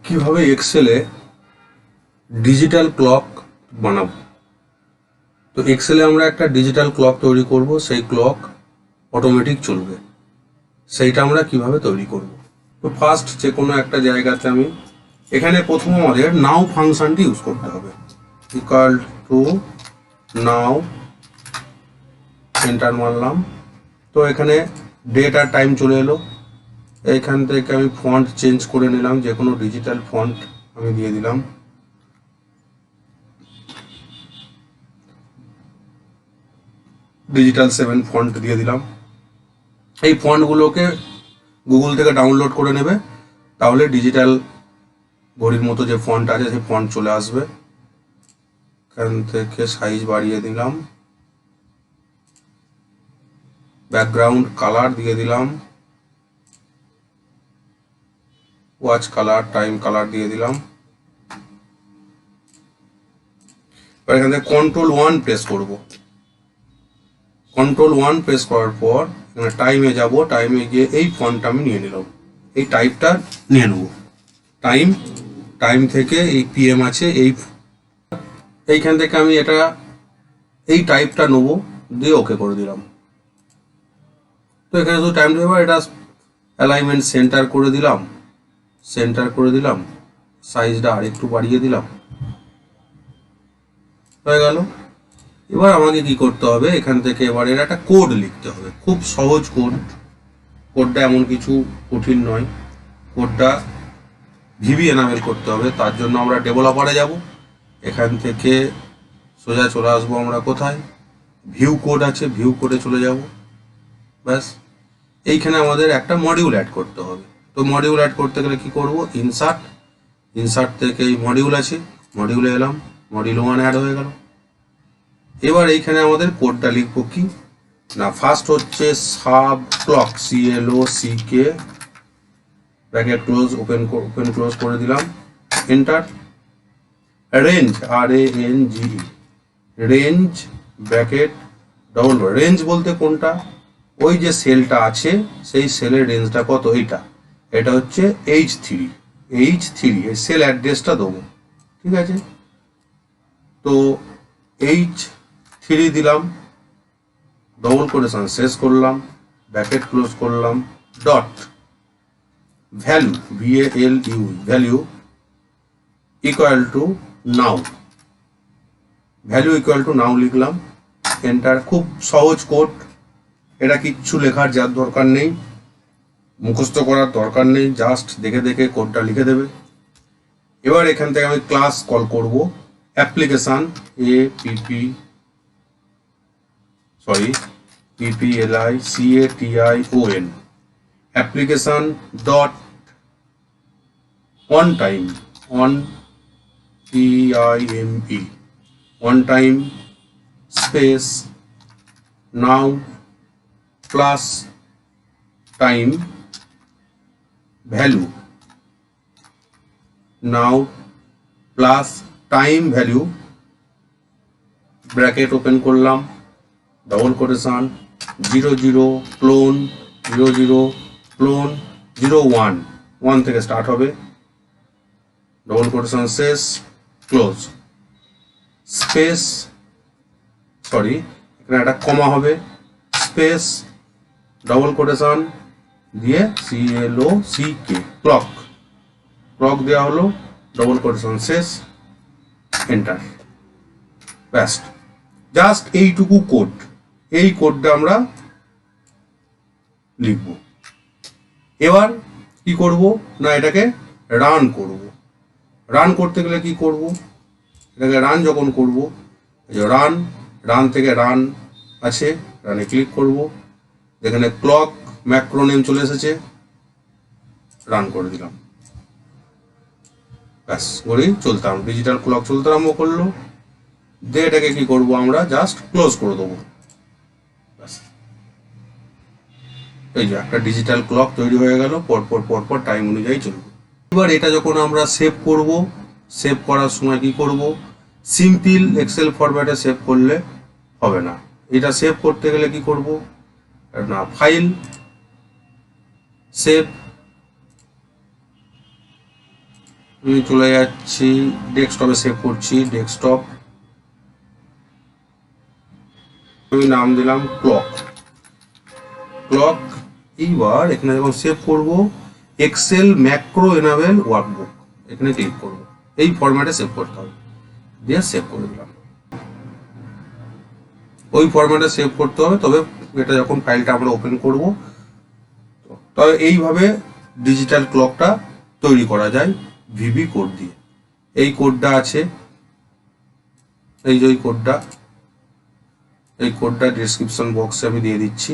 কিভাবে এক্সেলে digital clock বানাবো। তো এক্সেলে আমরা একটা ডিজিটাল ক্লক তৈরি করব, সেই ক্লক অটোমেটিক চলবে, সেইটা আমরা কিভাবে তৈরি করব। তো ফার্স্ট যে কোনো একটা জায়গাতে আমি এখানে প্রথম আমাদের নাও ফাংশনটি ইউজ করতে হবে। ইকুয়াল টু নাও, এন্টার মারলাম। তো এখানে ডেট আর টাইম চলে এলো। এইখান থেকে আমি ফন্ট চেঞ্জ করে নিলাম, যে কোনো ডিজিটাল ফন্ট আমি দিয়ে দিলাম। ডিজিটাল 7 ফন্ট দিয়ে দিলাম। এই ফন্টগুলোকে গুগল থেকে ডাউনলোড করে নেবে, তাহলে ডিজিটাল ঘড়ির মতো যে ফন্ট আছে সেই ফন্ট চলে আসবে। এখান থেকে সাইজ বাড়িয়ে দিলাম, ব্যাকগ্রাউন্ড কালার দিয়ে দিলাম, ওয়াচ কালার, টাইম কালার দিয়ে দিলাম। এবার এখান থেকে Ctrl+1 প্রেস করব। Ctrl+1 প্রেস করার পর এখানে টাইমে যাব, টাইমে গিয়ে এই ফন্টটা আমি নিয়ে নিলাম, এই টাইপটা নিয়ে নেব। টাইম থেকে এই PM আছে, এইখান থেকে আমি এটা এই টাইপটা নেব, দিয়ে ওকে করে দিলাম। তো এখানে শুধু টাইম দেবো, এটা অ্যালাইনমেন্ট সেন্টার করে দিলাম, সাইজটা আর একটু বাড়িয়ে দিলাম, হয়ে গেল। এবার আমাকে কি করতে হবে, এখান থেকে এবার এর একটা কোড লিখতে হবে, খুব সহজ কোডটা এমন কিছু কঠিন নয়। কোডটা ভিবি এনাবেল করতে হবে, তার জন্য আমরা ডেভেলপারে যাব। এখান থেকে সোজা চলে আসবো আমরা কোথায়, ভিউ কোড আছে, ভিউ কোডে চলে যাব। ব্যাস, এইখানে আমাদের একটা মডিউল অ্যাড করতে হবে। তো মডিউল অ্যাড করতে গেলে কি করব, ইনসার্ট থেকে এই মডিউল আছে, মডিউলে এলাম, মডিউল 1 অ্যাড হয়ে গেল। এবার এইখানে আমাদের কোডটা লিখবো কি না, ফার্স্ট হচ্ছে sub clock, CLOCK, bracket close, open close করে দিলাম, enter. Range, RANGE, range bracket double, range বলতে কোনটা, ওই যে সেলটা আছে সেই সেলের রেঞ্জটা কত, এটা হচ্ছে H3, এই সেল অ্যাড্রেসটা দেবো, ঠিক আছে। তো H3 দিলাম, ডবল কোটেশন শেষ করলাম, ব্র্যাকেট ক্লোজ করলাম, dot value, VALU, value equal to now, value equal to now লিখলাম, এন্টার। খুব সহজ কোড, এটা কিচ্ছু লেখার যার দরকার নেই, মুখস্থ করার দরকার নেই, জাস্ট দেখে দেখে কোডটা লিখে দেবে। এবার এখান থেকে আমি ক্লাস কল করব, application PPLICATION, application dot on time, TIME, on time space now plus time value, now plus time value, bracket open করলাম, ডবল কোটেশন, 00 ক্লোন 01 থেকে স্টার্ট হবে, ডবল কোটেশন শেষ, ক্লোজ, স্পেস, এখানে একটা কমা হবে, স্পেস, ডবল কোটেশন দিয়ে CLOCK, clock দেওয়া হলো, ডবল কোটেশন শেষ, এন্টার। ব্যাস, জাস্ট এইটুকু কোড, এই কোডটা আমরা লিখব। এবার কি করব না, এটাকে রান করব। রান করতে গেলে কি করব, এটাকে রান যখন করব, রান থেকে রান আছে, রানে ক্লিক করব, এখানে ক্লক ম্যাক্রো নেম চলে এসেছে, রান করে দিলাম। ব্যাস, করেই চলতাম, ডিজিটাল ক্লক চলতে আরম্ভ করলো। দিয়ে এটাকে কি করব, আমরা জাস্ট ক্লোজ করে দেবো। ব্যাস, এই যে একটা ডিজিটাল ক্লক তৈরি হয়ে গেল, পরপর টাইম অনুযায়ী চলবে। এবার এটা যখন আমরা সেভ করব, সেভ করার সময় কি করব, সিম্পল এক্সেল ফরম্যাটে সেভ করলে হবে না, এটা সেভ করতে গেলে কি করব না, ফাইল, সেভ, আমি চলে যাচ্ছি ডেস্কটপে, সেভ করছি ডেস্কটপ। আমি নাম দিলাম ক্লক। এইবার এখানে যখন সেভ করব, এক্সেল ম্যাক্রো এনাবেল ওয়ার্কবুক এখানে ক্লিক করব। এই ফরম্যাটে সেভ করতে হবে, দিয়ে সেভ করে দিলাম। ওই ফরম্যাটে সেভ করতে হবে, তবে এটা যখন ফাইলটা আমরা ওপেন করব, তবে এইভাবে ডিজিটাল ক্লকটা তৈরি করা যায় ভিবি কোড দিয়ে। এই কোডটা আছে, এই যে এই কোডটা ডেসক্রিপশন বক্সে আমি দিয়ে দিচ্ছি।